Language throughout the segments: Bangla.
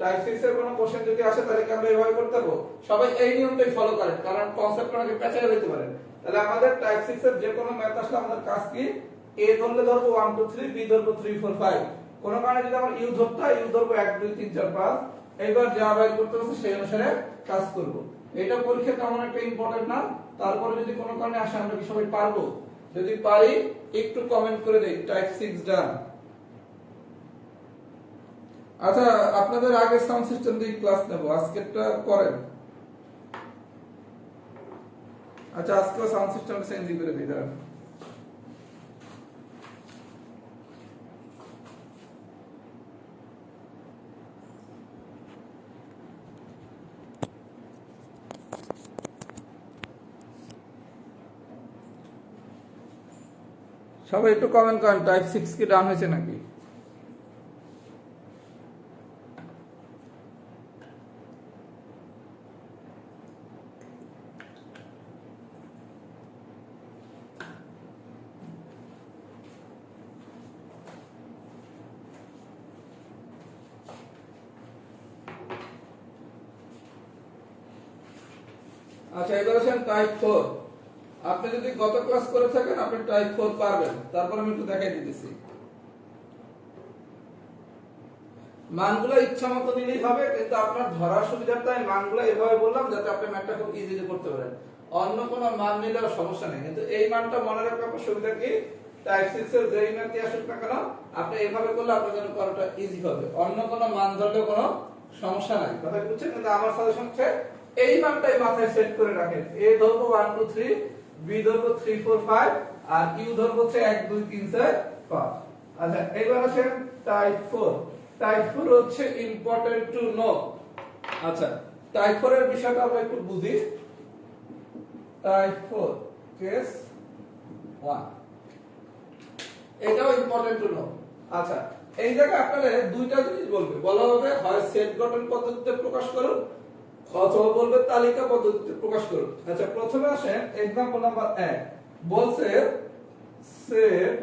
টাইপ 6 এর কোনো কোশ্চেন যদি আসে তাহলে কি আমরা এভাবে করতে পারবো? সবাই এই নিয়মটাই ফলো করেন, কারণ কনসেপ্ট অনেকে পেঁচায় দিতে পারেন। তাহলে আমাদের টাইপ 6 এর যে কোনো ম্যাথ আসলে আমাদের কাজ কি, এ ধরলে ধরবো 1 2 3, বি ধরবো 3 4 5, কোন কারণে যদি আমরা ইউ ধরতে হয় ইউ ধরবো 1 2 3 4 5, এইবার যা বাইর করতে হবে সেই অনুসারে কাজ করব। এটা পরীক্ষা তেমন একটা ইম্পর্টেন্ট না, তারপরে যদি কোনো কারণে আসে আমরা কি সবাই পারবো? যদি পারি একটু কমেন্ট করে দেই টাইপ 6 ডান। আচ্ছা, আপনাদের আগে সাউন্ড সিস্টেম দিয়ে ক্লাস নেব, আজকেরটা করেন। আচ্ছা, আজকে সাউন্ড সিস্টেমটা চেঞ্জ করে দিই দাঁড়ান। সবাই একটু কমেন্ট করেন টাইপ 6 কি ডান হয়েছে নাকি। আচ্ছা, এবার আসেন টাইপ 4। আপনি যদি গত ক্লাস করে থাকেন আপনি টাইপ 4 পারবেন, তারপর আমি একটু দেখাই দিতেছি। মানগুলো ইচ্ছা মতো নিলেই হবে, কিন্তু আপনার ধরার সুবিধার্থে মানগুলো এভাবে বললাম যাতে আপনি ম্যাথটা খুব ইজিলি করতে পারেন। অন্য কোনো মান নিলেও সমস্যা নেই, কিন্তু এই মানটা মনে রাখার আপনার সুবিধা কি, টাইপ 6 এর যেই ম্যাথই আসুক না কেন আপনি এইভাবে করলে আপনার জন্য করাটা ইজি হবে। অন্য কোনো মান ধরলেও কোনো সমস্যা নাই, কথা বুঝছেন? কিন্তু আমার সাজেশন হচ্ছে এই মানটাই মাথায় সেট করে রাখেন। এ ধরবো 1 2 3, বি ধরবো 3 4 5, আর ইউ ধরবো হচ্ছে 1 2 3 4 5। আচ্ছা, এবার আসেন টাইপ 4। টাইপ 4 হচ্ছে ইম্পর্টেন্ট টু নো। আচ্ছা, টাইপ 4 এর বিষয়টা আমরা একটু বুঝি। টাইপ 4 কেস 1, এটাও ইম্পর্টেন্ট টু নো। আচ্ছা, এই জায়গায় আপনারা দুইটা জিনিস বলবে, বলা হবে হয় সেট গঠন পদ্ধতিতে প্রকাশ করুন অথবা বলবে তালিকা পদ্ধতিতে প্রকাশ করুন। আচ্ছা, প্রথমে আসেন एग्जांपल নাম্বার 1, বলছে সেট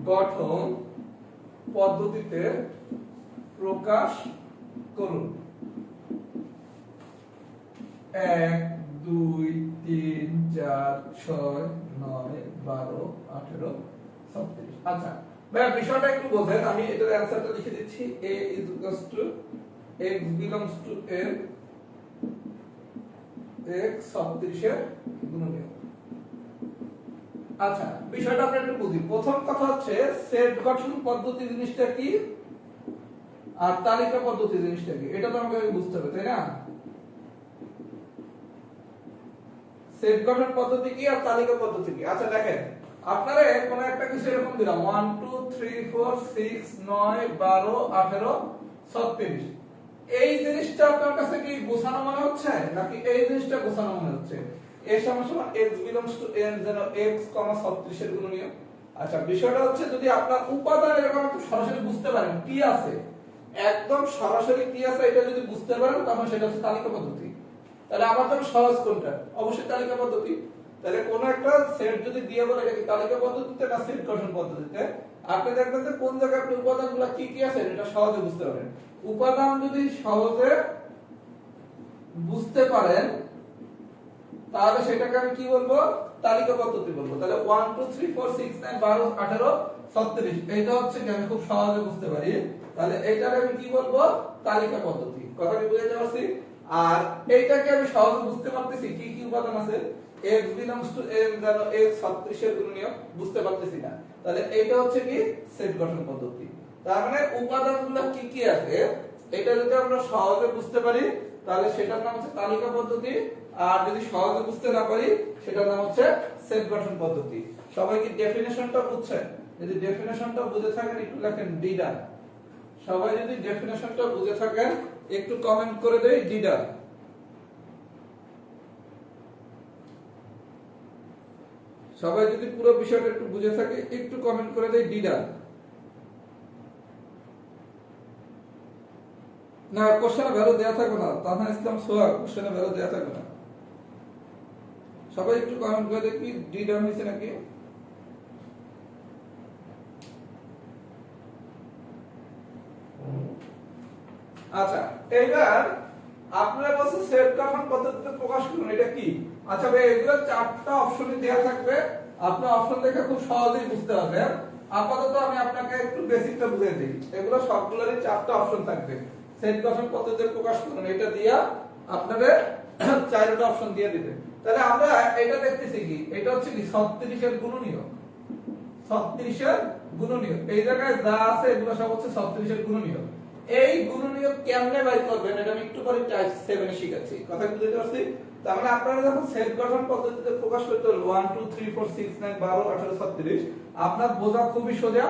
গঠন পদ্ধতিতে প্রকাশ করুন। 1 2 3 4 6 9 12 18 36। আচ্ছা ভাই, বিষয়টা একটু বোঝেন, আমি এটার অ্যানসারটা লিখে দিচ্ছি। a x belongs to n, x 36 এর গুণনীয়ক। আচ্ছা, বিষয়টা আমরা একটু বুঝি। প্রথম কথা হচ্ছে সেট গঠন পদ্ধতি জিনিসটা কি আর তালিকা পদ্ধতি জিনিসটা কি, এটা তো আমাকে বুঝতে হবে, তাই না? সেট গঠন পদ্ধতি কি আর তালিকা পদ্ধতি কি? আচ্ছা দেখেন, আপনারা কোন একটা কিছু এরকম দিলাম 1 2 3 4 6 9 12 18 36, এই জিনিসটা আপনার কাছে কি গোছানো মনে হচ্ছে নাকি এই জিনিসটা গোছানো মনে হচ্ছে? এর সমান সমান x belongs to n যেন x, 36 এর গুণনীয়ক। আচ্ছা, বিষয়টা হচ্ছে যদি আপনার উপাদান এরকম একটু সরাসরি বুঝতে পারেন কি আছে, একদম সরাসরি কি আছে এটা যদি বুঝতে পারেন তখন সেটা হচ্ছে তালিকা পদ্ধতি। তাহলে আমার জন্য সহজ কোনটা? অবশ্যই তালিকা পদ্ধতি। তাহলে কোন একটা সেট যদি দিয়ে বলে এটা কি তালিকা পদ্ধতিতে না সেট গঠন পদ্ধতিতে, আপনি দেখবেন যে কোন জায়গায় আপনি উপাদানগুলো কি কি আছে এটা সহজে বুঝতে পারেন। উপাদান যদি সহজে বুঝতে পারেন তাহলে সেটাকে আমি কি বলবো? তালিকা পদ্ধতি বলবো। তাহলে 1 2 3 4 6 9 12 18 36, এইটা হচ্ছে কি আমি খুব সহজে বুঝতে পারি, তাহলে এইটারে আমি কি বলবো? তালিকা পদ্ধতি। কথা কি বুঝাতে পারছি? আর এইটাকে আমি সহজে বুঝতে পারতেছি কি কি উপাদান আছে, x belongs to n যেন x 36 এর গুণনীয়ক, বুঝতে পারতেছি না, তাহলে এইটা হচ্ছে কি সেট গঠন পদ্ধতি। তার মানে উপাদানগুলো কি কি আছে এটা যদি আমরা সহজে বুঝতে পারি তাহলে সেটার নাম হচ্ছে তালিকা পদ্ধতি, আর যদি সহজে বুঝতে না পারি সেটার নাম হচ্ছে সেট গঠন পদ্ধতি। সবাই কি ডেফিনিশনটা বুঝছেন? যদি ডেফিনিশনটা বুঝে থাকেন একটু লেখেন ডিডা। সবাই যদি ডেফিনিশনটা বুঝে থাকেন একটু কমেন্ট করে দেই ডিডা। সবাই যদি পুরো বিষয়টা একটু বুঝে থাকে একটু কমেন্ট করে দেই ডিডা। না, কোশ্চেনে ভ্যালু দেয়া থাকবে না, তাহলে ইসলাম সোহাগ কোশ্চেনে ভ্যালু দেয়া থাকবে না। সবাই একটু কমেন্ট করে দেখি ডি ডাউন হয়েছে নাকি। আচ্ছা এইবার আপনারা বলছেন সেট গঠন পদ্ধতিতে প্রকাশ করুন, এটা কি? আচ্ছা ভাই এগুলো চারটা অপশনে দেয়া থাকবে, আপনি অপশন দেখে খুব সহজেই বুঝতে পারবেন। আপাতত আমি আপনাকে একটু বেসিকটা বুঝিয়ে দিই। এগুলো সবগুলোরই চারটা অপশন থাকবে। সেট গঠন পদ্ধতিতে প্রকাশ করুন এটা দিয়া আপনাদের চারটা অপশন দিয়ে দিবে। তাহলে আমরা এটা দেখতেছি কি, এটা হচ্ছে কি 36 এর গুণনীয়ক। 36 এর গুণনীয়ক এই জায়গায় যা আছে এগুলো সব হচ্ছে 36 এর গুণনীয়ক। এই গুণনীয়ক কেমনে বের করবেন এটা আমি একটু পরে টাইপ 7 এ শিখাচ্ছি। কথা বুঝতে পারছি? তার মানে আপনারা যখন সেট গঠন পদ্ধতিতে প্রকাশ করতে হল 1 2 3 4 6 9 12 18 36 আপনার বোঝা খুবই সোজা।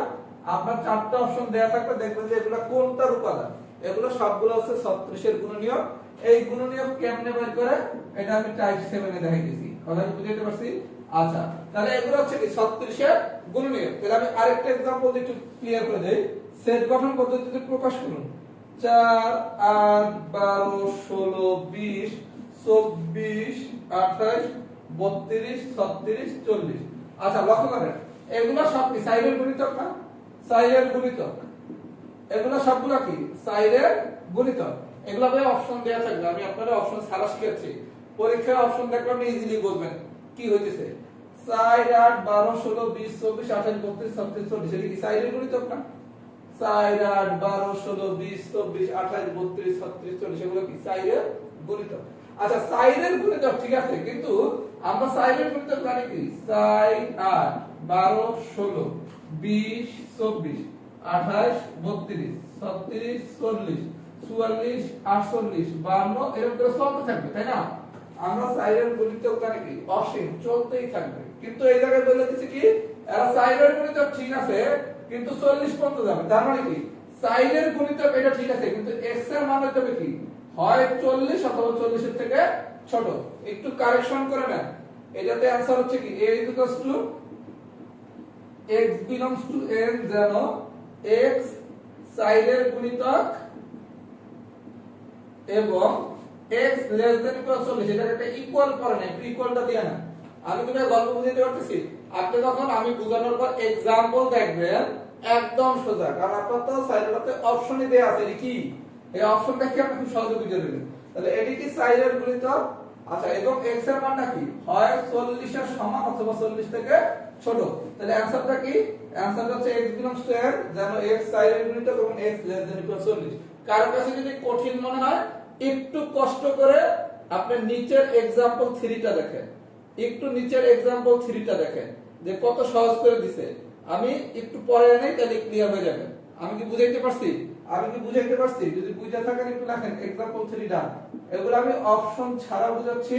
আপনার চারটা অপশন দেয়া থাকবে, দেখবেন যে এগুলো কোনটার উপাদান। এগুলো সবগুলো হচ্ছে 36 এর গুণনীয়ক। এই গুণনীয়ক কেমনে বের করে এটা আমি টাইপ 7 এ দেখাই দিয়েছি। কথা বুঝতে পারছি? আচ্ছা তাহলে এগুলো হচ্ছে কি 36 এর গুণনীয়ক। তাহলে আমি আরেকটা एग्जांपल একটু ক্লিয়ার করে দেই। সেট গঠন পদ্ধতিতে প্রকাশ করুন 4 8 12 16 20 24 28 32 36 40। আচ্ছা লক্ষ্য করেন এগুলো সব কি সাইডের গুণিতক না? সাইডের গুণিতক। এগুলো সবগুলো কি সাইডের গুণিতক। এগুলো ভাই অপশন দেয়া থাকবে, আমি আপনাদের অপশন ছাড়া শিখাচ্ছি। পরীক্ষায় অপশন দেখলে আপনি ইজিলি বুঝবেন কি হইতেছে। 4 8 12 16 20 24 28 32 36 40 এটা কি সাইডের গুণিতক না? 4 8 12 16 20 24 28 32 36 40 এগুলো কি সাইডের গুণিতক। আচ্ছা সাইডের গুণিতক ঠিক আছে, কিন্তু আমরা সাইডের গুণিতক জানি কি 4 8 12 16 20 24 28 32 36 40 44 48 52 এরকম করে চলতে থাকবে, তাই না? আমরা সাইডের গুণিতক জানি কি অসীম, চলতেই থাকবে। কিন্তু এই জায়গায় বলে দিচ্ছি কি এরা সাইডের গুণিতক ঠিক আছে কিন্তু 40 পর্যন্ত যাবে। তার মানে কি সাইডের গুণিতক এটা ঠিক আছে কিন্তু x এর মান হতে হবে কি হয় 40 অথবা 40 এর থেকে ছোট। একটু কারেকশন করে নেন। এটাতে आंसर হচ্ছে কি a x belongs to n যেন x সাইডের গুণিতক এবং x less than equal 40 এটাকে একটা ইকুয়াল করে না, ইকুয়ালটা দিয়ে না। আমি তোমাকে গল্প বুঝাতে পারতেছি। আপনি যখন আমি বোঝানোর পর एग्जांपल দেখবেন একদম সোজা, কারণ আপনার তো সাইডটাতে অপশনই দেয়া আছে। এটা কি এই অপশন দেখে আপনি খুব সহজে বুঝে নেবেন। তাহলে এটি কি সাইডের গুণিতক। আচ্ছা এবং x এর মানটা কি হয় 40 এর সমান অথবা 40 থেকে ছোট। তাহলে आंसरটা কি आंसरটা হচ্ছে x belongs to n যেন x সাইডের গুণিতক এবং x less than equal 40। কারো কাছে যদি কঠিন মনে হয় একটু কষ্ট করে আপনি নিচের एग्जांपल 3টা দেখেন, একটু নিচের एग्जांपल 3টা দেখেন যে কত সহজ করে দিছে। আমি একটু পরে নেই তাহলে ক্লিয়ার হয়ে যাবে। আমি কি বুঝাইতে পারছি? আমি কি বুঝাইতে পারছি? যদি বুঝা থাকেন একটু লেখেন एग्जांपल 3টা। এগুলো আমি অপশন ছাড়া বুঝাচ্ছি,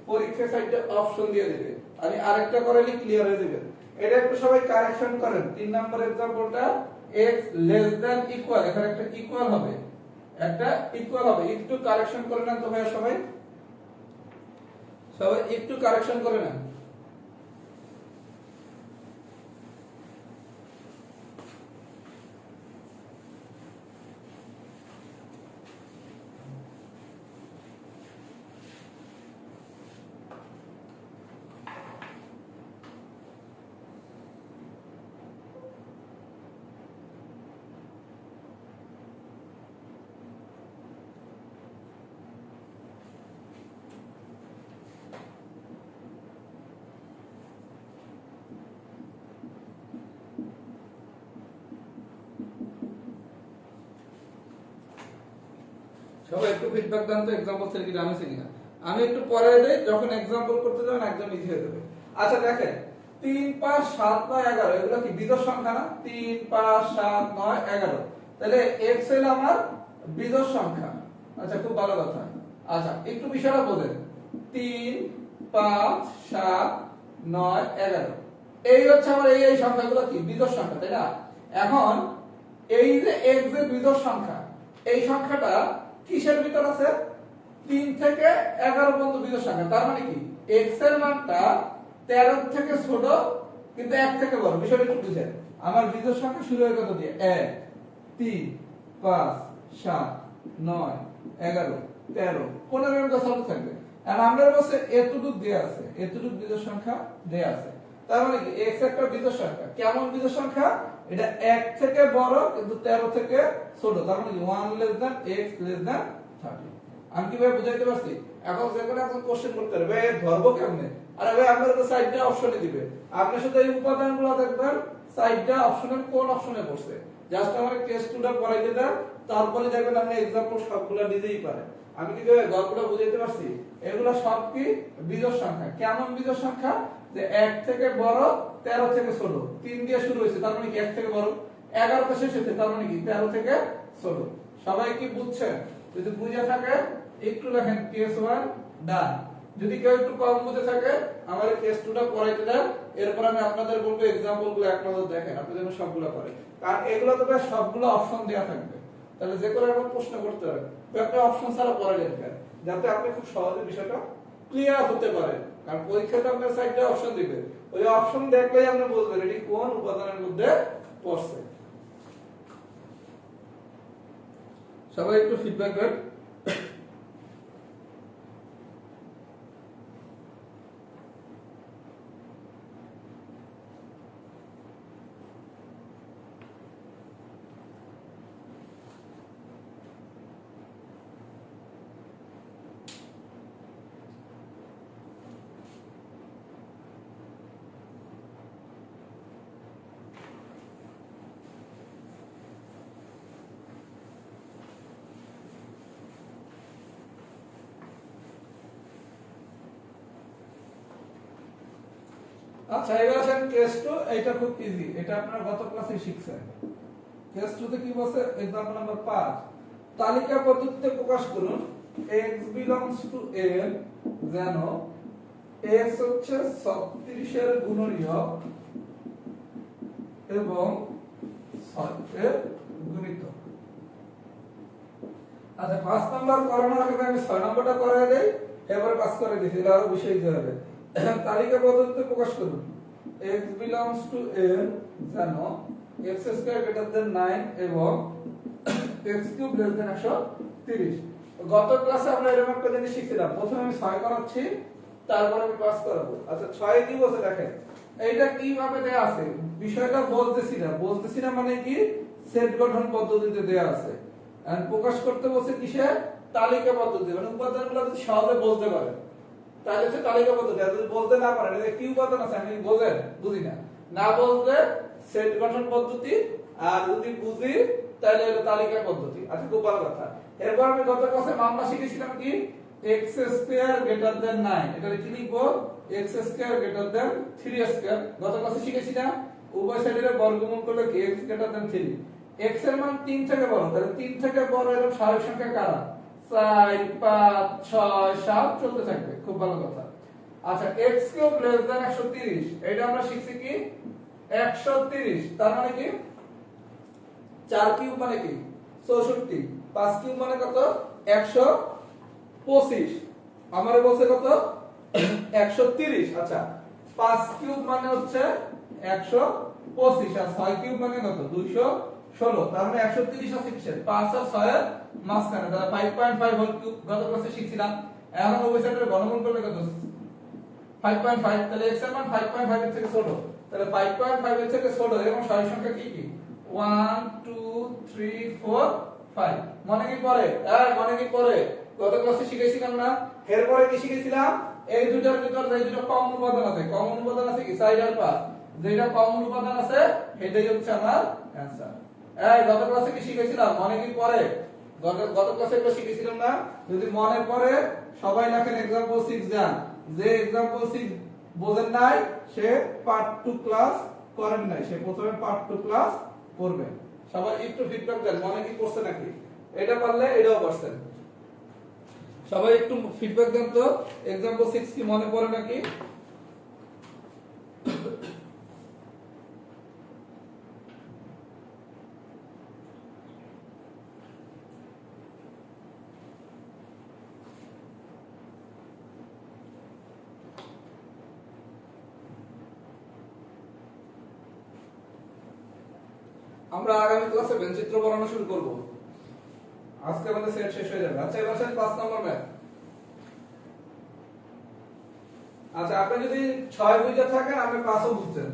পরীক্ষা সাইডে অপশন দিয়ে দিবে। আমি আরেকটা করালে ক্লিয়ার হয়ে যাবে। এটা একটু সবাই কারেকশন করেন। 3 নম্বর एग्जांपलটা x less than equal, এখানে একটা ইকুয়াল হবে, একটা ইকুয়াল হবে। একটু কারেকশন করে নেন তো ভাইয়া সবাই, সবাই একটু কারেকশন করে নেন। সবাই একটু ফিডব্যাক দেন তো एग्जांपल 3 কি জানেন কিনা। আমি একটু পরে দেই, যখন एग्जांपल করতে যাবেন একদম ইজি হয়ে যাবে। আচ্ছা দেখেন 3 5 7 9 11 এগুলো কি বিজোড় সংখ্যা না? 3 5 7 9 11 তাহলে x হলো আমার বিজোড় সংখ্যা। আচ্ছা খুব ভালো কথা। আচ্ছা একটু বিষয়টা বোঝেন। 3 5 7 9 11 এই হচ্ছে আমার এই সংখ্যাগুলো কি বিজোড় সংখ্যা, তাই না? এখন এই যে x এর বিজোড় সংখ্যা, এই সংখ্যাটা কিসের ভিতর আছে? 3 থেকে 11 পর্যন্ত বিজোড় সংখ্যা। তার মানে কি x এর মানটা 13 থেকে ছোট কিন্তু 1 থেকে বড়। বিষয়টা একটু বুঝেন। আমার বিজোড় সংখ্যা শুরু হয় কত দিয়ে? 1 3 5 7 9 11 13 15 এর কথা থাকবে। আর আমরা বলছে এতটুকু দেয়া আছে, এতটুকু বিজোড় সংখ্যা দেয়া আছে। তার মানে কি x একটা বিজোড় সংখ্যা। কেমন বিজোড় সংখ্যা? এটা 1 থেকে বড় কিন্তু 13 থেকে ছোট, তার মানে 1 less than x less than 30। আমি কিভাবে বুঝাইতে পারছি? এখন যেখানে এখন কোশ্চেন করতে হবে ভাই ধরবো কেমনে, আরে ভাই আপনারা তো সাইডটা অপশনে দিবে, আপনি শুধু এই উপাদানগুলো দেখবেন সাইডটা অপশনের কোন অপশনে পড়ছে, জাস্ট আমার কেস টুটা পড়াইতে দেন, তারপরে দেখবেন আপনি एग्जांपल সবগুলো নিজেই পারেন। আমি কি গল্পটা বুঝাইতে পারছি? এগুলো সব কি বিজোড় সংখ্যা। কেমন বিজোড় সংখ্যা? যে 1 থেকে বড় 13 থেকে ছোট, 3 দিয়ে শুরু হয়েছে তার মানে কি 1 থেকে বড়, 11 তে শেষ হয়েছে তার মানে কি 13 থেকে ছোট। সবাই কি বুঝছেন? যদি বুঝে থাকে একটু লেখেন কেস 1 ডান। যদি কেউ একটু কম বুঝে থাকে আমার কেস 2টা পড়াইতে দেন, এরপর আমি আপনাদের বলবো एग्जांपल গুলো এক নজর দেখেন, আপনি যেন সবগুলো পারেন, কারণ এগুলো তো প্রায় সবগুলো অপশন দেয়া থাকবে। তাহলে যে কোনো একটা প্রশ্ন করতে হবে তো একটা অপশন ছাড়া পড়ে যাবেন, যাতে আপনি খুব সহজে বিষয়টা ক্লিয়ার হতে পারেন। কারণ পরীক্ষাতে আপনার সাইডে অপশন দিবে, ওই অপশন দেখলেই আপনি বুঝবেন এটি কোন উপাদানের মধ্যে পড়ছে। সবাই একটু ফিডব্যাক দেন। আচ্ছা এবার আসেন কেস 2, এটা খুব ইজি, এটা আপনারা গত ক্লাসে শিখছেন। কেস 2 তে কি বলছে? एग्जांपल নাম্বার 5, তালিকা পদ্ধতিতে প্রকাশ করুন x belongs to n যেন x হচ্ছে 36 এর গুণনীয়ক এবং 6 এর গুণিতক। আচ্ছা 5 নাম্বার করানোর আগে আমি 6 নাম্বারটা করায় দেই, এবার পাস করে দিছি, এটা আরো বিষয় দিতে হবে। তালিকা পদ্ধতিতে প্রকাশ করুন x belongs to n যেন x স্কয়ার গ্রেটার দেন 9 এবং x কিউব লেস দেন 130। গত ক্লাসে আমরা এরকম একটা জিনিস শিখছিলাম, প্রথমে আমি 6 করাচ্ছি তারপর আমি পাস করাবো। আচ্ছা 6 কি বলছে দেখেন, এইটা কিভাবে দেয়া আছে বিষয়টা বলতেছি না মানে কি সেট গঠন পদ্ধতিতে দেয়া আছে, এন্ড প্রকাশ করতে বলছে কিসে? তালিকা পদ্ধতি, মানে উপাদানগুলো যদি সহজে বলতে পারে তাহলে হচ্ছে তালিকা পদ্ধতি। আর যদি বলতে না পারেন এটা কি উপাদান আছে আমি বোঝেন বুঝি না, না বলতে সেট গঠন পদ্ধতি, আর যদি বুঝি তাহলে এটা তালিকা পদ্ধতি। আচ্ছা খুব ভালো কথা। এরপর আমি গত ক্লাসে মামলা শিখেছিলাম কি x স্কয়ার গ্রেটার দেন 9, এটা কি লিখবো? x square greater than 3 square. গত ক্লাসে শিখেছি না উভয় সাইডের বর্গমূল করলে কি x গ্রেটার দেন 3, x এর মান 3 থেকে বড়, তাহলে 3 থেকে বড় এরকম স্বাভাবিক সংখ্যা কারা? 4 5 6 7 চলতে থাকবে, খুব ভালো কথা। আচ্ছা x কিউব লেস দেন 130, এটা আমরা শিখছি কি 130, তার মানে কি 4 কিউব মানে কি 64, 5 কিউব মানে কত? 125। আমারে বলছে কত? 130। আচ্ছা 5 কিউব মানে হচ্ছে 125 আর 6 কিউব মানে কত? 216। তার মানে 130 আছে কিসের? 5 আর 6 এর মাঝখানে, তাহলে 5.5 হোল কিউব গত ক্লাসে শিখছিলাম। এখন ওই সাইডের ঘনমূল করলে কত? 5.5, তাহলে x এর মান 5.5 এর থেকে ছোট, তাহলে 5.5 এর থেকে ছোট এবং সঠিক সংখ্যা কি কি? 1 2 3 4 5। মনে কি পড়ে? মনে কি পড়ে? গত ক্লাসে শিখেছিলাম না? এরপরে কি শিখেছিলাম? এই দুটোর ভিতর যে দুটো কমন উপাদান আছে কি 4 আর 5, যেটা কমন উপাদান আছে সেটাই হচ্ছে আমার অ্যানসার। গত ক্লাসে কি শিখেছিলাম? মনে কি পড়ে? গত ক্লাসে তো শিখেছিলাম না? যদি মনে পড়ে সবাই লেখেন एग्जांपल 6 জান, যে एग्जांपल 6 বোঝেন নাই সে পার্ট 2 ক্লাস করেন নাই, সে প্রথমে পার্ট 2 ক্লাস করবেন। সবাই একটু ফিডব্যাক দেন, মনে কি পড়ছে নাকি? এটা পারলে এটাও পারছেন। সবাই একটু ফিডব্যাক দেন তো, एग्जांपल 6 কি মনে পড়ে নাকি? আমরা আগামী ক্লাসে বেঞ্চিত্র বানানো শুরু করব, আজকে আমাদের সেট শেষ হয়ে যাবে। আচ্ছা এবার 5 নম্বর ম্যাথ। আচ্ছা আপনি যদি 6 বুঝতে থাকেন আপনি 5ও বুঝছেন।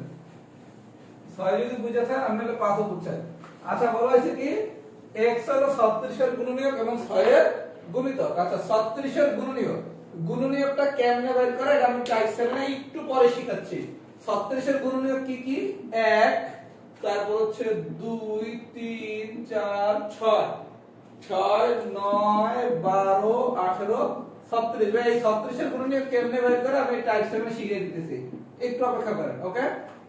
6 যদি বুঝাছেন আপনি হলে 5 ও বুঝছেন। আচ্ছা বলা হয়েছে কি x হলো 36 এর গুণনীয়ক এবং 6 এর গুণিতক। আচ্ছা 36 এর গুণনীয়ক, গুণনীয়কটা কেমনে বের করে এটা আমি টাইপ 7 এ একটু পরে শিখাচ্ছি। 36 এর গুণনীয়ক কি কি? 1, তারপর হচ্ছে 2 3 4 6, 6 9 12 18 36। ভাই এই 36 এর গুণনীয়ক কেমনে বের করে আমি টাইপ 7 এ শিখিয়ে দিতেছি, একটু অপেক্ষা করেন। ওকে,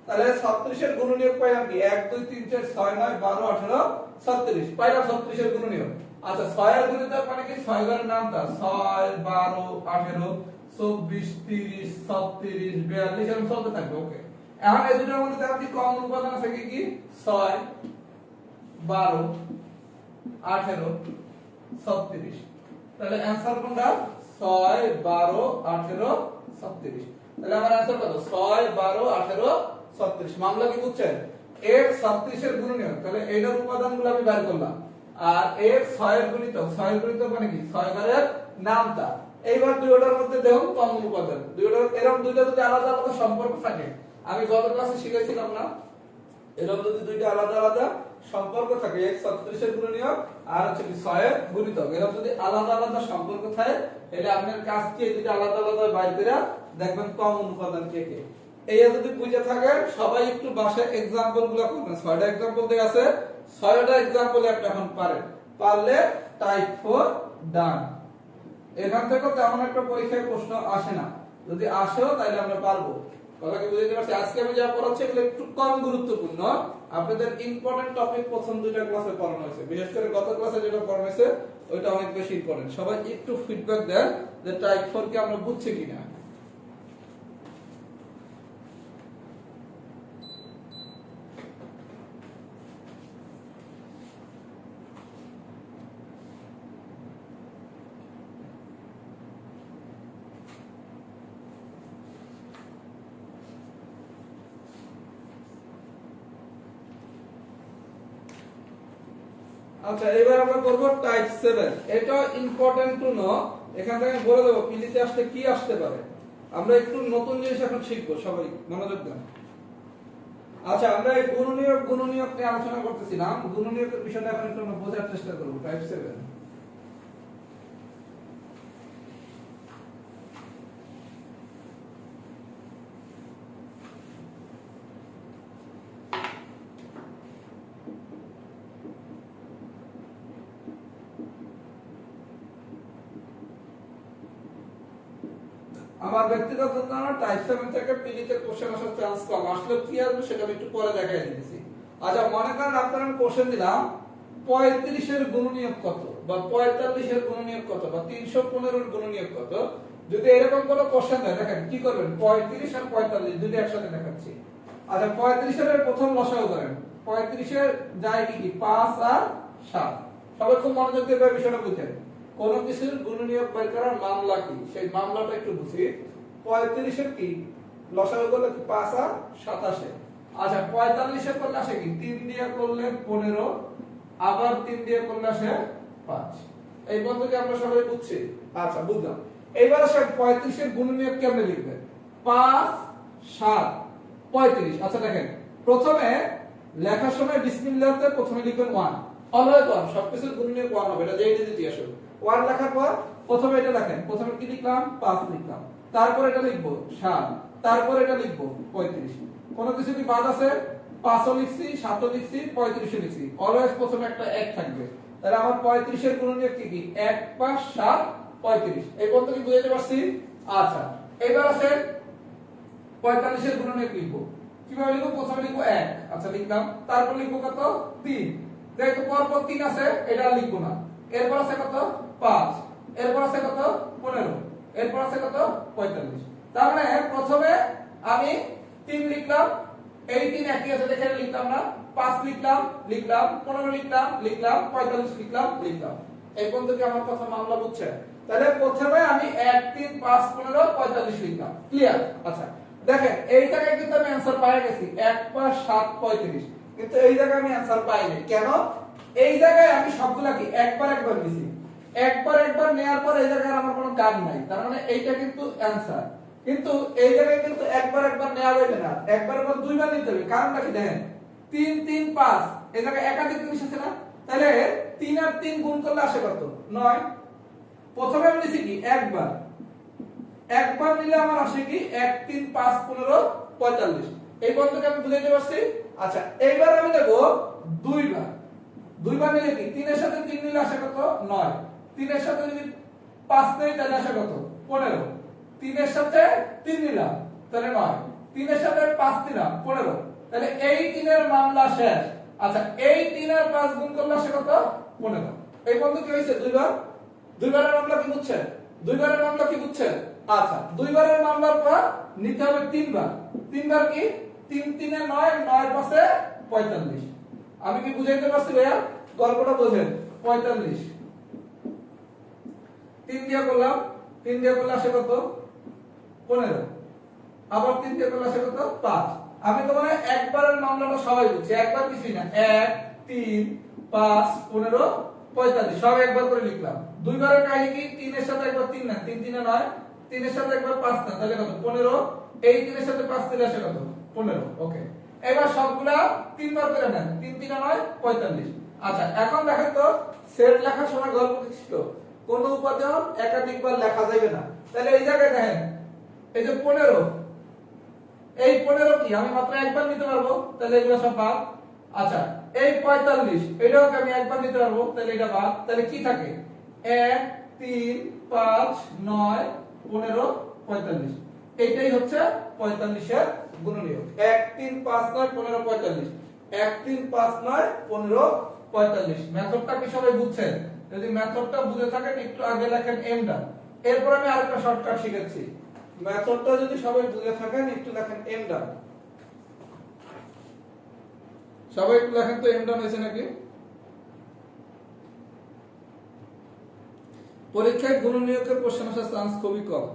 তাহলে 36 এর গুণনীয়ক পাইলাম কি 1 2 3 4 6 9 12 18 36 পাইলাম 36 এর গুণনীয়ক। আচ্ছা 6 এর গুণিতক মানে কি 6 ঘরের নামটা 6 12 18 24 30 36 42 এরকম চলতে থাকবে। ওকে, এখন এই দুটোর মধ্যে দেখো কি কমন উপাদান আছে কি কি 6 12 18 36। তাহলে অ্যানসার কোনটা 6 12 18 36। তাহলে আমার অ্যানসার কত 6 12 18 36। মামলা কি বুঝছেন? এর 36 এর গুণনীয়ক, তাহলে এইটার উপাদানগুলো আমি বের করলাম। আর এর 6 এর গুণিতক, 6 এর গুণিতক মানে কি 6 ঘরের নামটা। এইবার দুইটার মধ্যে দেখুন কমন উপাদান, দুইটা এরকম দুইটা যদি আলাদা আলাদা সম্পর্ক থাকে, আমি গত ক্লাসে শিখেছিলাম না, এরকম যদি দুইটা আলাদা আলাদা সম্পর্ক থাকে x 36 এর গুণনীয়ক আর হচ্ছে কি 6 এর গুণিতক, এরকম যদি আলাদা আলাদা সম্পর্ক থাকে তাহলে আপনার কাজ কি এই দুইটা আলাদা আলাদা বাইর করে দেখবেন কমন উপাদান কে কে। এই যদি বুঝে থাকেন সবাই একটু বাসায় एग्जांपल গুলো করবেন। 6টা एग्जांपल দেয়া আছে, 6টা एग्जांपल আপনি এখন পারেন, পারলে টাইপ 4 ডান। এখান থেকে তেমন একটা পরীক্ষায় প্রশ্ন আসে না, যদি আসেও তাহলে আমরা পারবো। কথা কি বুঝতে পারছি? আজকে আমি যা পড়াচ্ছি এগুলো একটু কম গুরুত্বপূর্ণ, আপনাদের ইম্পর্টেন্ট টপিক প্রথম দুইটা ক্লাসে পড়ানো হয়েছে, বিশেষ করে গত ক্লাসে যেটা পড়ানো হয়েছে ওইটা অনেক বেশি ইম্পর্টেন্ট। সবাই একটু ফিডব্যাক দেন যে টাইপ 4 কি আমরা বুঝছি কিনা। আচ্ছা এবার আমরা করব টাইপ 7। এটা ইম্পর্টেন্ট টু নো, এখান থেকে আমি বলে দেব পিলিতে আসলে কি আসতে পারে। আমরা একটু নতুন জিনিস এখন শিখবো, সবাই মনোযোগ দেন। আচ্ছা আমরা এই গুণনীয়ক নিয়ে আলোচনা করতেছিলাম, গুণনীয়কের বিষয়টা এখন একটু আমরা বোঝার চেষ্টা করব। টাইপ 7 আমার ব্যক্তিগত ধারণা টাইপ 7 থেকে পিলিতে কোশ্চেন আসার চান্স কম, আসলে কি আসবে সেটা আমি একটু পরে দেখাই দিতেছি। আচ্ছা মনে করেন আপনারা কোশ্চেন দিলাম 35 এর গুণনীয়ক কত, বা 45 এর গুণনীয়ক কত, বা 315 এর গুণনীয়ক কত। যদি এরকম কোনো কোশ্চেন দেয় দেখেন কি করবেন, 35 আর 45 দুটো একসাথে দেখাচ্ছি। আচ্ছা 35 এর প্রথম লসাগু করেন, 35 এর যায় কি 5 আর 7। সবাই খুব মনোযোগ দিয়ে বিষয়টা বুঝেন। কোন কিছুর গুণনীয়ক বের করার মামলা কি সেই মামলাটা একটু বুঝি। 35 এর কি লসাগু করলে কি 5 আর 27। আচ্ছা 45 এর করলে আসে কি 3 দিয়ে করলে 15, আবার 3 দিয়ে করলে আসে 5। এই পদ্ধতি আমরা সবাই বুঝছি। আচ্ছা বুঝলাম। এইবার আসে 35 এর গুণনীয়ক কেমনে লিখবেন, 5 7 35। আচ্ছা দেখেন প্রথমে লেখার সময় বিসমিল্লাহতে প্রথমে লিখবেন 1, অলওয়েজ 1, সবকিছুর গুণনীয়ক 1 হবে, এটা যেই দিতে আসে 1 লেখার পর প্রথমে এটা দেখেন, প্রথমে কি লিখলাম 5 লিখলাম, তারপর এটা লিখবো 7, তারপর এটা লিখবো 35। কোন কিছু কি বাদ আছে? 5 ও লিখছি, 7 ও লিখছি, 35 ও লিখছি, অলওয়েজ প্রথমে একটা 1 থাকবে। তাহলে আমার 35 এর গুণনীয়ক কি কি 1 5 7 35। এই পদ্ধতি বুঝাইতে পারছি? আচ্ছা এবার আছে 45 এর গুণনীয়ক লিখবো, কিভাবে লিখবো? প্রথমে লিখবো 1, আচ্ছা লিখলাম, তারপর লিখবো কত 3, যেহেতু পরপর 3 আছে এটা লিখবো না। এরপর আছে কত 5, এরপর আছে কত 15, এরপর আছে কত 45। তার মানে প্রথমে আমি 3 লিখলাম, এই 3 একই আছে দেখে লিখলাম না, 5 লিখলাম, 15 লিখলাম, 45 লিখলাম। এই পদ্ধতি আমার কথা মামলা বুঝছে? তাহলে প্রথমে আমি 1 3 5 15 45 লিখলাম, ক্লিয়ার? আচ্ছা দেখেন এই জায়গায় কিন্তু আমি आंसर পেয়ে গেছি 1 5 7 35, কিন্তু এই জায়গায় আমি आंसर পাইনি কেন? এই জায়গায় আমি সবগুলা কি একবার দিছি, একবার নেয়ার পর এই জায়গায় আমার কোনো কাজ নাই, তার মানে এইটা কিন্তু आंसर। কিন্তু এই জায়গায় কিন্তু একবার নেওয়া যাবে না, একবার দুইবার নিতে হবে। কারণটা কি দেখেন, 3 3 5 এই জায়গায় একাধিক জিনিস আছে না, তাহলে 3 আর 3 গুণ করলে আসে কত 9। প্রথমে আমি লিখি কি একবার, একবার নিলে আমার আসে কি 1 3 5 15 45। এই পর্যন্ত আমি বুঝাইতে পারছি। আচ্ছা এইবার আমি দেব দুইবার, দুইবার নিলে কি 3 এর সাথে 3 নিলে আসে কত 9, 3 এর সাথে যদি 5 নেই তাহলে আসে কত 15, 3 এর সাথে 3 নিলাম তাহলে 9, 3 এর সাথে 5 নিলাম 15, তাহলে এই 3 এর মামলা শেষ। আচ্ছা এই 3 আর 5 গুণ করলে আসে কত 15। এই পর্যন্ত কি হইছে দুইবার, দুইবারের মামলা কি বুঝছেন, দুইবারের মামলা কি বুঝছেন। আচ্ছা দুইবারের মামলার পর নিতে হবে তিনবার, তিনবার কি 3 3 এ 9, 9 5 এ 45। আমি কি বুঝাইতে পারছি ভাইয়া, গল্পটা বোঝেন। 45 3 দিয়ে করলাম, 3 দিয়ে করলে আসে কত 15, আবার 3 দিয়ে করলে আসে কত 5। আমি তোমার একবারের মামলাটা সবাই বুঝছি, একবার কিছুই না, 1 3 5 15 45 সব একবার করে লিখলাম। দুইবারের কাহিনী কি 3 এর সাথে একবার 3 না, 3 3 এ 9, 3 এর সাথে একবার 5 না, তাহলে কত 15, এই 3 এর সাথে 5 দিলে আসে কত 15। ওকে এবার সবগুলা তিনবার করে নেন, 3 3 এ 9 45। আচ্ছা এখন দেখেন তো সেট লেখার সময় গল্প কি ছিল, কোন উপাদান একাধিকবার লেখা যাবে না। তাহলে এই জায়গায় দেখেন এই যে 15, এই 15 কি আমি মাত্র একবার নিতে পারবো, তাহলে এগুলো সব বাদ। আচ্ছা এই 45 এটাও কি আমি একবার নিতে পারবো, তাহলে এটা বাদ। তাহলে কি থাকে 1 3 5 9 15 45, এইটাই হচ্ছে 45 এর গুণনীয়ক। 1 3 5 9 15 45, 1 3 5 9 15 45। মেথডটা কি সবাই বুঝছেন? যদি মেথডটা বুঝে থাকেন একটু আগে লেখেন এমডা, এরপর আমি আরেকটা শর্টকাট শিখাচ্ছি। মেথডটা যদি সবাই বুঝে থাকেন একটু লেখেন এমডা, সবাই একটু লেখেন তো এমডা হয়েছে নাকি। পরীক্ষায় গুণনীয়কের প্রশ্ন আসার চান্স খুবই কম,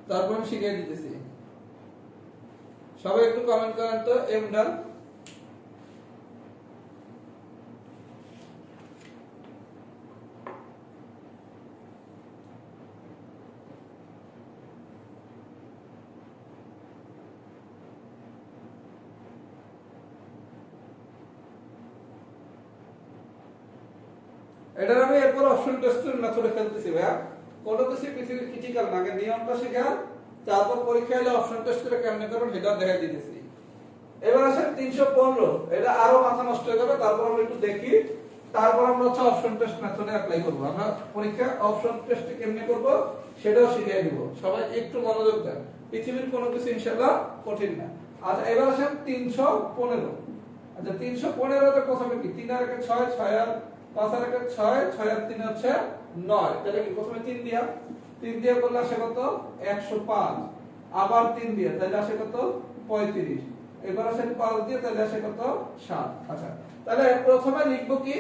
তারপর আমি শিখিয়ে দিতেছি। সবাই একটু কমেন্ট করেন তো এমডা। এটা আমি এরপর অপশন টেস্টের মেথডে খেলতেছি ভাইয়া, কোনটা তো পৃথিবীর ক্রিটিক্যাল না, আগে নিয়মটা শেখা তারপর পরীক্ষা এলে অপশন টেস্ট করে কেমনে করবেন সেটা দেখাই দিতেছি। এবার আসেন 315, এটা আরো মাথা নষ্ট হয়ে যাবে, তারপর আমরা একটু দেখি, তারপর আমরা হচ্ছে অপশন টেস্ট মেথডে অ্যাপ্লাই করব। আমরা পরীক্ষা অপশন টেস্ট কেমনে করব সেটাও শিখিয়ে দিব, সবাই একটু মনোযোগ দেন, পৃথিবীর কোনো কিছু ইনশাআল্লাহ কঠিন না। আচ্ছা এবার আসেন 315। আচ্ছা 315 তে প্রথমে কি 3 আর 1 6, 6 আর 5 আর 1 6, 6 আর 3 হচ্ছে 9, তাহলে কি প্রথমে 3 দিয়া, 3 দিয়ে করলে আসে কত 105, আবার 3 দিয়ে তাহলে আসে কত 35, এবার আসেন 5 দিয়ে তাহলে আসে কত 7। আচ্ছা তাহলে প্রথমে লিখব কি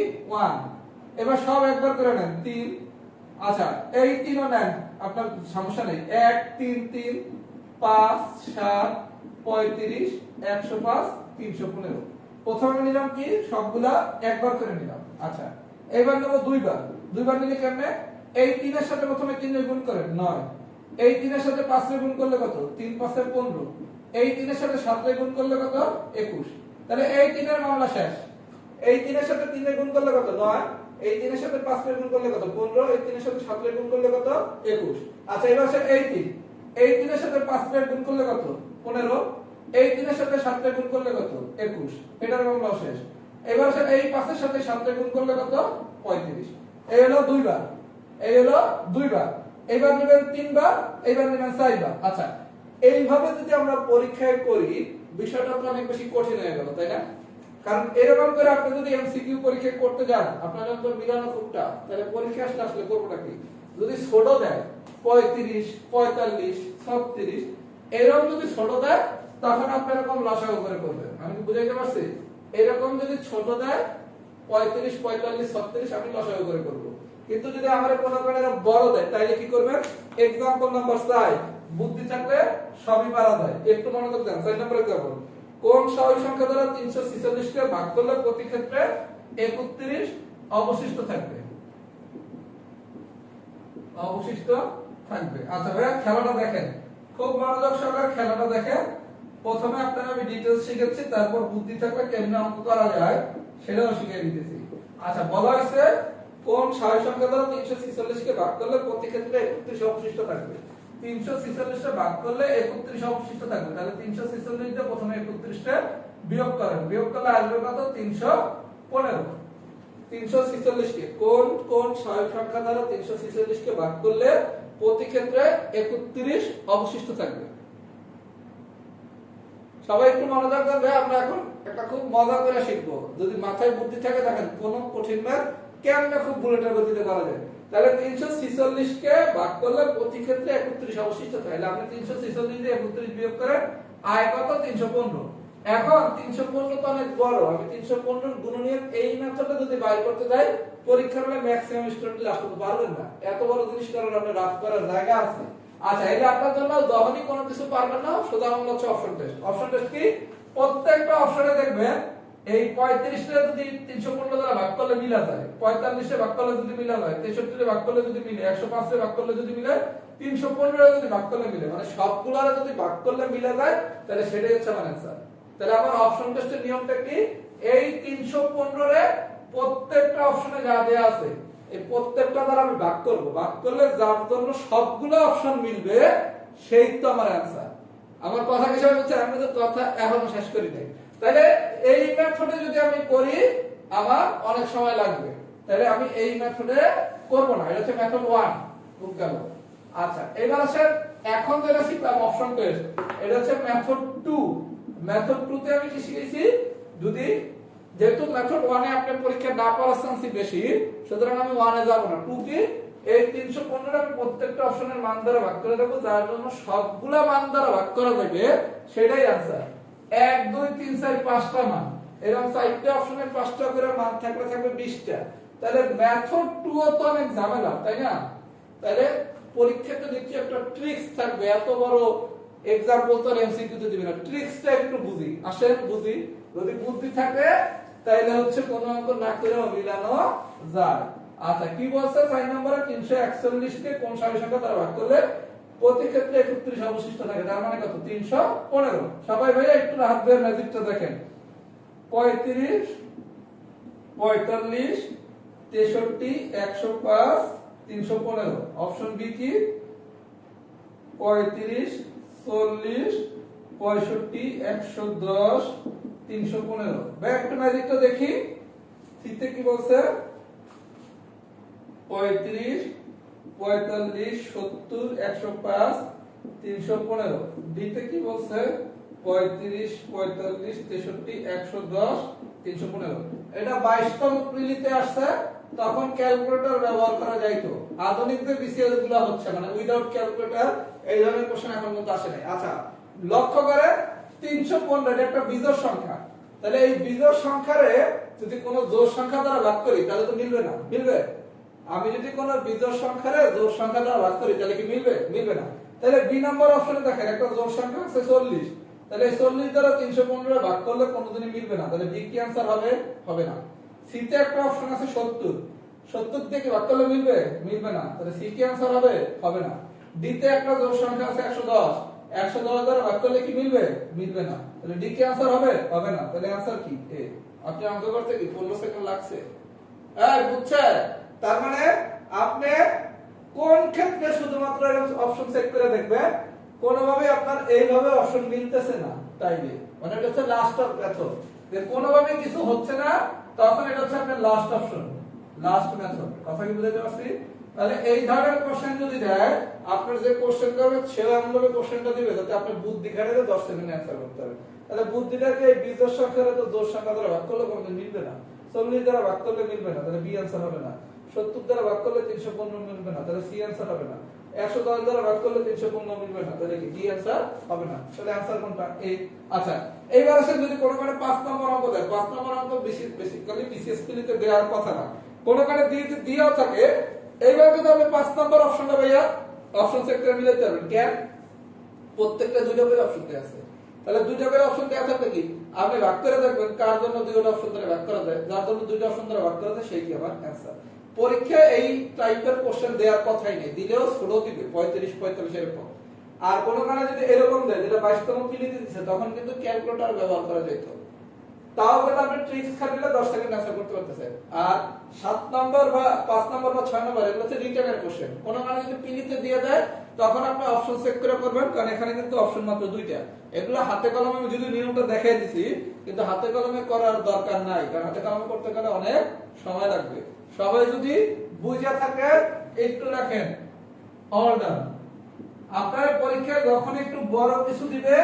1, এবার সব একবার করে নেন 3। আচ্ছা এই 3 ও নেন, আপনার সমস্যা নেই, 1 3 3 5 7 35 105 315। প্রথমে নিলাম কি সবগুলা একবার করে নিলাম। আচ্ছা এবার নেব দুইবার, দুইবার নিলে কেমনে, এই 3 এর সাথে প্রথমে 3 এর গুণ করেন 9, এই 3 এর সাথে 5 এর গুণ করলে কত 3 5 এর 15, এই 3 এর সাথে 7 এর গুণ করলে কত 21। তাহলে এই 3 এর মামলা শেষ। এই 3 এর সাথে 3 এর গুণ করলে কত 9, এই 3 এর সাথে 5 এর গুণ করলে কত 15, এই 3 এর সাথে 7 এর গুণ করলে কত 21। আচ্ছা এবার আসে এই 3, এই 3 এর সাথে 5 এর গুণ করলে কত 15, এই 3 এর সাথে 7 এর গুণ করলে কত 21, এটার মামলা শেষ। এবার আসে এই 5 এর সাথে 7 এর গুণ করলে কত 35। এই হলো দুইবার, এই হলো দুইবার। এবার নেবেন তিনবার, এবার নেবেন চারবার। আচ্ছা এইভাবে যদি আমরা পরীক্ষায় করি বিষয়টা তো অনেক বেশি কঠিন হয়ে গেল, তাই না? কারণ এরকম করে আপনি যদি এমসিকিউ পরীক্ষা করতে যান আপনার যখন মিলানো খুব টাফ, তাহলে পরীক্ষা আসলে করবোটা কি? যদি ছোট দেয় 35 45 36 এরকম যদি ছোট দেয় তখন আপনি এরকম লসাগু করে করবেন। আমি কি বুঝাইতে পারছি? এরকম যদি ছোট দেয় 35 45 36 আমি লসাগু করে করব। কিন্তু যদি আমারে কোনো কারণে বড় দেয় তাইলে কি করবেন? एग्जांपल নাম্বার 4, বুদ্ধি থাকলে সবই পারা যায়। একটু মনোযোগ দেন। 4 নম্বর एग्जांपल, কোন স্বাভাবিক সংখ্যা দ্বারা 346 কে ভাগ করলে প্রতি ক্ষেত্রে 31 অবশিষ্ট থাকবে? অবশিষ্ট থাকবে। আচ্ছা ভাইয়া খেলাটা দেখেন, খুব মনোযোগ সহকারে খেলাটা দেখেন। প্রথমে আপনারা আমি ডিটেইলস শিখাচ্ছি, তারপর বুদ্ধি থাকলে কেমনে অঙ্ক করা যায় সেটাও শিখিয়ে দিতেছি। আচ্ছা, বলা হয়েছে কোন স্বাভাবিক সংখ্যা দ্বারা 346 কে ভাগ করলে প্রতি ক্ষেত্রে 31 অবশিষ্ট থাকবে। 346 টা ভাগ করলে 31 অবশিষ্ট থাকবে, তাহলে 346 দিয়ে প্রথমে 31 টা বিয়োগ করেন, বিয়োগ করলে আসবে কত? 315। 346 কে কোন স্বাভাবিক সংখ্যা দ্বারা 346 কে ভাগ করলে প্রতি ক্ষেত্রে 31 অবশিষ্ট থাকবে। সবাই একটু মনোযোগ দেবে, আমরা এখন একটা খুব মজা করে শিখবো। যদি মাথায় বুদ্ধি থাকে দেখেন কোন কঠিন ম্যাথ কেমনে খুব বুলেটের গতিতে করা যায়। তাহলে 346 কে ভাগ করলে প্রতি ক্ষেত্রে 31 অবশিষ্ট থাকে। তাহলে আপনি 346 দিয়ে 31 বিয়োগ করেন, আয় কত? 315। এখন 315 তো অনেক বড়, আমি 315 গুণনীয়ক এই মেথডে যদি বাইর করতে যাই পরীক্ষার হলে ম্যাক্সিমাম স্টুডেন্ট লাস্ট করতে পারবেন না, এত বড় জিনিস কারণ আপনি রাত করার জায়গা আছে। আচ্ছা, এটা আপনার জন্য যখনই কোনো কিছু পারবেন না সোজা বাংলা হচ্ছে অপশন টেস্ট। অপশন টেস্ট কি? প্রত্যেকটা অপশনে দেখবেন এই 35 টা যদি 315 দ্বারা ভাগ করলে মিলা যায়, 45 এ ভাগ করলে যদি মিলা যায়, 63 এ ভাগ করলে যদি মিলে, 105 এ ভাগ করলে যদি মিলে, 315 এ যদি ভাগ করলে মিলে, মানে সবগুলোরে যদি ভাগ করলে মিলা যায় তাহলে সেটাই হচ্ছে আমার आंसर। তাহলে আমার অপশন টেস্টের নিয়মটা কি? এই 315 এর প্রত্যেকটা অপশনে যা দেয়া আছে এই প্রত্যেকটা দ্বারা আমি ভাগ করব, ভাগ করলে যার জন্য সবগুলো অপশন মিলবে সেই তো আমার आंसर। আমার কথা কি সবাই বুঝছেন? আমি তো কথা এখনো শেষ করি নাই। তাহলে এই মেথডে যদি আমি করি আমার অনেক সময় লাগবে, তাহলে আমি এই মেথডে করব না। এটা হচ্ছে মেথড 1, বুঝ গেল? আচ্ছা, এবার আসেন এখন যেটা শিখলাম অপশন টেস্ট, এটা হচ্ছে মেথড 2। মেথড 2 তে আমি কি শিখেছি? যদি যেহেতু মেথড 1 এ আপনি পরীক্ষা না পাওয়ার চান্স বেশি, সুতরাং আমি 1 এ যাব না। 2 কি? এই 315 আমি প্রত্যেকটা অপশনের মান দ্বারা ভাগ করে দেব, যার জন্য সবগুলা মান দ্বারা ভাগ করা যাবে সেটাই आंसर। 1 2 3 4 5টা মান, এরকম 4টা অপশনের 5টা করে মান থাকলে থাকবে 20টা। তাহলে মেথড 2 তো অনেক ঝামেলা, তাই না? তাহলে পরীক্ষাতে নিশ্চয়ই একটা ট্রিক্স থাকবে, এত বড় एग्जांपल তো এমসিকিউ তে দিবেন না, ট্রিক্সটা একটু বুঝি। আসেন বুঝি, যদি বুদ্ধি থাকে তাহলে হচ্ছে কোন অঙ্ক না করেও মিলানো যায়। আচ্ছা, কি বলছে 6 নম্বরে? 341 কে কোন স্বাভাবিক সংখ্যা দ্বারা ভাগ করলে প্রতি ক্ষেত্রে 31 অবশিষ্ট থাকে, তার মানে কত? 315। সবাই ভাই একটু হাত দিয়ে ম্যাজিকটা দেখেন। 35 45 63 105 315। অপশন বি কি? 35 40 65 110 315। ব্যাক টু ম্যাজিকটা দেখি। সিতে কি বলছে? 35 45 70 105 315। ডিতে কি বলছে? 35 45 63 110 315। এটা 22তম প্রিলিতে আসছে, তখন ক্যালকুলেটর ব্যবহার করা যাইতো। আধুনিক যে বিসিএস গুলো হচ্ছে মানে উইদাউট ক্যালকুলেটর, এই ধরনের কোশ্চেন এখন পর্যন্ত আসে নাই। আচ্ছা, লক্ষ্য করে 315 এটা একটা বিজোড় সংখ্যা। তাহলে এই বিজোড় সংখ্যারে যদি কোনো জোড় সংখ্যা দ্বারা ভাগ করি তাহলে তো মিলবে না, মিলবে? আমি যদি কোনো বিজোড় সংখ্যারে জোড় সংখ্যা দ্বারা ভাগ করি তাহলে কি মিলবে? মিলবে না। তাহলে বি নম্বর অপশনে দেখেন একটা জোড় সংখ্যা আছে 40, তাহলে এই 40 দ্বারা 315 ভাগ করলে কোনোদিনই মিলবে না, তাহলে বি কি आंसर হবে? হবে না। সিতে একটা অপশন আছে 70, 70 দিয়ে কি ভাগ করলে মিলবে? মিলবে না, তাহলে সি কি आंसर হবে? হবে না। ডিতে একটা জোড় সংখ্যা আছে 110, 110 দ্বারা ভাগ করলে কি মিলবে? মিলবে না, তাহলে ডি কি आंसर হবে? হবে না, তাহলে आंसर কি? এ। আপনি অঙ্ক করতে কি 15 সেকেন্ড লাগছে? এই বুঝছেন? তার মানে আপনি কোন ক্ষেত্রে শুধুমাত্র এরকম অপশন চেক করে দেখবেন কোনোভাবে আপনার এইভাবে অপশন মিলতেছে না, তাইলে মানে এটা হচ্ছে লাস্ট অফ মেথড। যে কোনোভাবে কিছু হচ্ছে না তখন এটা হচ্ছে আপনার লাস্ট অপশন, লাস্ট মেথড। কথা কি বুঝাতে পারছি? তাহলে এই ধরনের কোশ্চেন যদি দেয়, আপনার যে কোশ্চেন করবে সে এমনভাবে কোশ্চেনটা দিবে যাতে আপনি বুদ্ধি খাটাতে 10 সেকেন্ডে অ্যানসার করতে পারেন। তাহলে বুদ্ধিটাকে এই বিজোড় সংখ্যার তো জোড় সংখ্যা দ্বারা ভাগ করলে কোনোদিন মিলবে না। 40 দ্বারা ভাগ করলে মিলবে না, তাহলে বি आंसर হবে না। 70 দ্বারা ভাগ করলে 315 মিলবে না, তাহলে সি आंसर হবে না। 110 দ্বারা ভাগ করলে 315 মিলবে না, তাহলে কি ডি आंसर হবে না। তাহলে आंसर কোনটা? এ। আচ্ছা, এইবার আসেন যদি কোনো কারণে 5 নম্বর অঙ্ক দেয়, 5 নম্বর অঙ্ক বেসিক্যালি বিসিএস তে দেওয়ার কথা না, কোনো কারণে দিয়েও থাকে, এইবার যদি আপনি 5 নম্বর অপশনটা ভাইয়া অপশন সেক্টরে মিলাতে পারবেন। কেন? প্রত্যেকটা দুইটা করে অপশন দেয়া আছে, তাহলে দুইটা করে অপশন দেয়া থাকলে কি আপনি ভাগ করে দেখবেন কার জন্য দুইটা অপশন ধরে ভাগ করা যায়, যার জন্য দুইটা অপশন ধরে ভাগ করা যায় সেই কি আমার आंसर। পরীক্ষায় এই টাইপের কোশ্চেন দেওয়ার কথাই নেই, দিলেও ছোট দিবে 35 45 এরকম। আর কোন কারণে যদি এরকম দেয় যেটা 22তম পিলিতে দিচ্ছে তখন কিন্তু ক্যালকুলেটর ব্যবহার করা যেত, তাও কিন্তু আপনি ট্রিক্স খাটিলে 10 সেকেন্ড অ্যান্সার করতে পারতেছেন। আর 7 নম্বর বা 5 নম্বর বা 6 নম্বর এগুলো হচ্ছে রিটেনের কোশ্চেন, কোন কারণে যদি পিলিতে দিয়ে দেয় তখন আপনি অপশন চেক করে করবেন, কারণ এখানে কিন্তু অপশন মাত্র দুইটা। এগুলো হাতে কলমে আমি যদি নিয়মটা দেখাই দিছি, কিন্তু হাতে কলমে করার দরকার নাই, কারণ হাতে কলমে করতে গেলে অনেক সময় লাগবে। সবাই যদি বুঝে থাকে একটু রাখেন, অল ডান। আপনার পরীক্ষায় যখন একটু বড় কিছু দিবে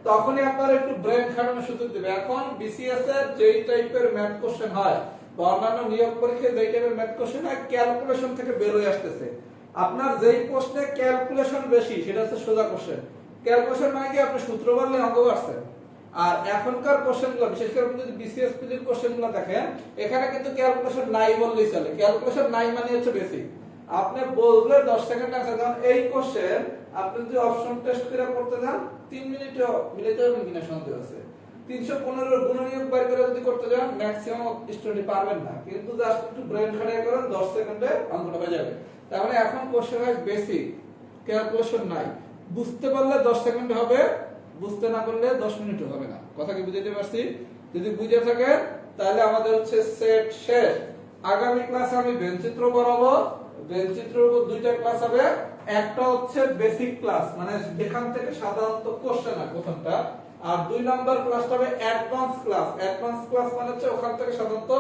তখনই আপনার একটু ব্রেন খাটানোর সুযোগ দিবে। এখন বিসিএস এর যেই টাইপের ম্যাথ কোশ্চেন হয় বা অন্যান্য নিয়োগ পরীক্ষায় যেই টাইপের ম্যাথ কোশ্চেন হয় ক্যালকুলেশন থেকে বের হয়ে আসতেছে। আপনার যেই প্রশ্নে ক্যালকুলেশন বেশি সেটা হচ্ছে সোজা কোশ্চেন। ক্যালকুলেশন মানে কি আপনি সূত্র বললে অঙ্ক পারছেন। আর এখনকার কোশ্চেনগুলো বিশেষ করে আপনি যদি বিসিএস পিলির কোশ্চেনগুলো দেখেন এখানে কিন্তু ক্যালকুলেশন নাই বললেই চলে। ক্যালকুলেশন নাই মানে হচ্ছে বেসিক। আপনি বললে 10 সেকেন্ড অ্যান্সার দেন। এই কোশ্চেন আপনি যদি অপশন টেস্ট করে করতে যান 3 মিনিটে মিলাতে পারবেন কিনা সন্দেহ আছে। 315 গুণনীয়ক বের করে যদি করতে যান ম্যাক্সিমাম স্টুডেন্ট পারবেন না, কিন্তু জাস্ট একটু ব্রেন খাটিয়ে করেন 10 সেকেন্ডে অঙ্কটা হয়ে যাবে। তার মানে এখন কোশ্চেন হয় বেসিক, ক্যালকুলেশন নাই। বুঝতে পারলে 10 সেকেন্ড হবে, বুঝতে না পারলে 10 মিনিটও হবে না। কথা কি বুঝাতে পারছি? যদি বুঝে থাকে তাহলে আমাদের হচ্ছে সেট শেষ। আগামী ক্লাসে আমি বেঞ্চিত্র পড়াবো। বেঞ্চিত্রের উপর দুইটা ক্লাস হবে, একটা হচ্ছে বেসিক ক্লাস মানে এখান থেকে সাধারণত কোশ্চেন হয় প্রথমটা, আর 2 নাম্বার ক্লাসটা হবে অ্যাডভান্স ক্লাস। অ্যাডভান্স ক্লাস মানে হচ্ছে ওখান থেকে সাধারণত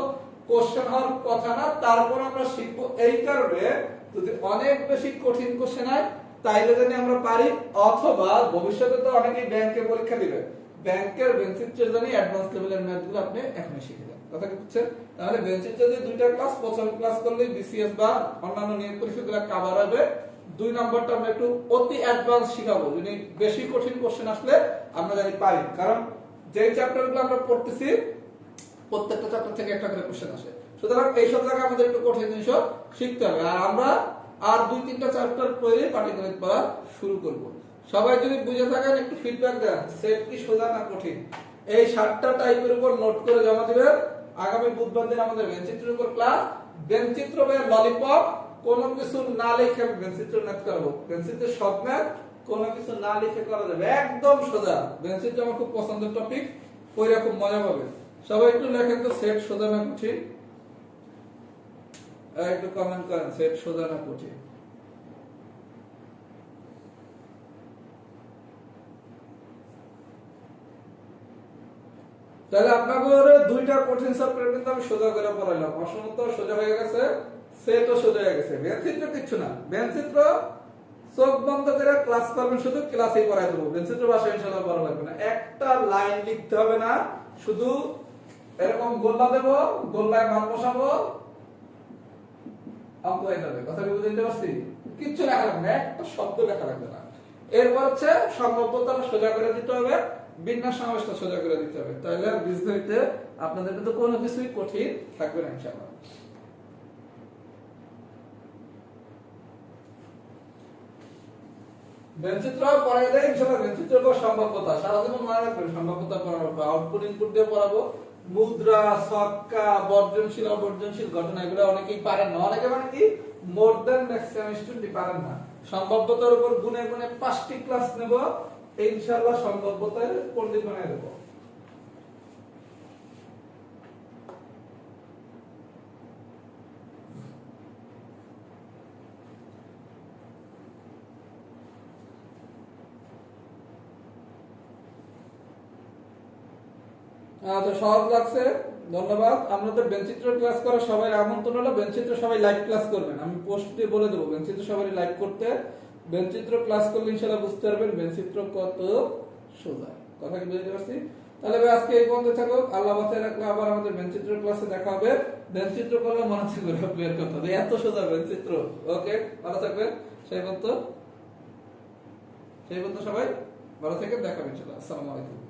কোশ্চেন হওয়ার কথা না, তারপর আমরা শিখবো এইটার ওয়ে যদি অনেক বেশি কঠিন কোশ্চেন হয় তাইলে জানি আমরা পারি, অথবা ভবিষ্যতে তো অনেকেই ব্যাংকে পরীক্ষা দিবে, ব্যাংকের বেঞ্চিত্রের জন্য অ্যাডভান্স লেভেলের ম্যাথগুলো আপনি এখনই শিখে যান। কথা কি বুঝছেন? তাহলে বেঞ্চিত্র যদি দুইটা ক্লাস, প্রথম ক্লাস করলে বিসিএস বা অন্যান্য নিয়োগ পরীক্ষাগুলো কভার হবে। 2 নাম্বারটা আমরা একটু অতি অ্যাডভান্স শিখাবো, যদি বেশি কঠিন কোশ্চেন আসলে আমরা জানি পারি, কারণ যে চ্যাপ্টারগুলো আমরা পড়তেছি প্রত্যেকটা চ্যাপ্টার থেকে একটা করে কোশ্চেন আসে। সুতরাং এই সব জায়গায় আমাদের একটু কঠিন জিনিস শিখতে হবে। আর আমরা আর 2-3টা চ্যাপ্টার পড়ে পাটিগণিত পড়া শুরু করব। সবাই যদি বুঝে থাকেন একটু ফিডব্যাক দেন, সেট কি সোজা না কঠিন। এই 7টা টাইপের উপর নোট করে জমা দিবেন। আগামী বুধবার দিন আমাদের বেঞ্চিত্রের উপর ক্লাস। বেঞ্চিত্র বা ললিপপ, কোনো কিছু না লিখে বেঞ্চিত্র ম্যাথ করব। বেঞ্চিত্রের সব ম্যাথ কোনো কিছু না লিখে করা যাবে, একদম সোজা। বেঞ্চিত্র আমার খুব পছন্দের টপিক, পড়ে খুব মজা পাবে। সবাই একটু লেখেন তো সেট সোজা না কঠিন, একটু কমেন্ট করেন সেট সোজা না কঠিন। তাহলে আপনাদের দুইটা কঠিন চ্যাপ্টার কিন্তু আমি সোজা করে পড়াইলাম। অসমত সোজা হয়ে গেছে, সেটও সোজা হয়ে গেছে। বেঞ্চিত্র কিচ্ছু না, বেঞ্চিত্র চোখ বন্ধ করে ক্লাস করবেন, শুধু ক্লাসেই পড়াই দেবো। বেঞ্চিত্র ভাষা ইনশাআল্লাহ পড়া লাগবে না, একটা লাইন লিখতে হবে না, শুধু এরকম গোল্লা দেবো, গোল্লায় মান বসাবো, অঙ্ক হয়ে যাবে। কথা কি বুঝতে পারছি? কিচ্ছু লেখা লাগবে না, একটা শব্দ লেখা লাগবে না। এরপর হচ্ছে সম্ভাব্যতা সোজা করে দিতে হবে, বিন্যাস সমাবেশটা সোজা করে দিতে হবে, তাহলে আর বীজগণিতে আপনাদের কিন্তু কোনো কিছুই কঠিন থাকবে না ইনশাআল্লাহ। বেঞ্চিত্র পড়াই দেয় ইনশাআল্লাহ। বেঞ্চিত্র বা সম্ভাব্যতা সারা জীবন মনে রাখবেন। সম্ভাব্যতা পড়াবো, আউটপুট ইনপুট দিয়ে পড়াবো। মুদ্রা, ছক্কা, বর্জনশীল অবর্জনশীল ঘটনা এগুলো অনেকেই পারেন না, অনেকে মানে কি মোর দ্যান ম্যাক্সিমাম স্টুডেন্ট পারেন না। সম্ভাব্যতার উপর গুণে গুণে 5টি ক্লাস নেব ইনশাআল্লাহ, সম্ভাব্যতার পণ্ডিত বানিয়ে দেব। তো সহজ লাগছে, ধন্যবাদ। আপনাদের বেঞ্চিত্র ক্লাস করা সবাই আমন্ত্রণ হলো। বেঞ্চিত্র সবাই লাইভ ক্লাস করবেন, আমি পোস্ট দিয়ে বলে দেবো বেঞ্চিত্র সবাই লাইভ করতে। বেঞ্চিত্র ক্লাস করলে ইনশাআল্লাহ বুঝতে পারবেন বেঞ্চিত্র কত সোজা। কথা কি বুঝতে পারছি? তাহলে আজকে এই পর্যন্ত থাকুক। আল্লাহ বাঁচায় রাখলে আবার আমাদের বেঞ্চিত্র ক্লাসে দেখা হবে। বেঞ্চিত্র করলে মনে থাকবে ক্লিয়ার করতে হবে, এত সোজা বেঞ্চিত্র। ওকে, ভালো থাকবেন। সেই পর্যন্ত সবাই ভালো থেকে দেখা হবে ইনশাআল্লাহ। আসসালামু আলাইকুম।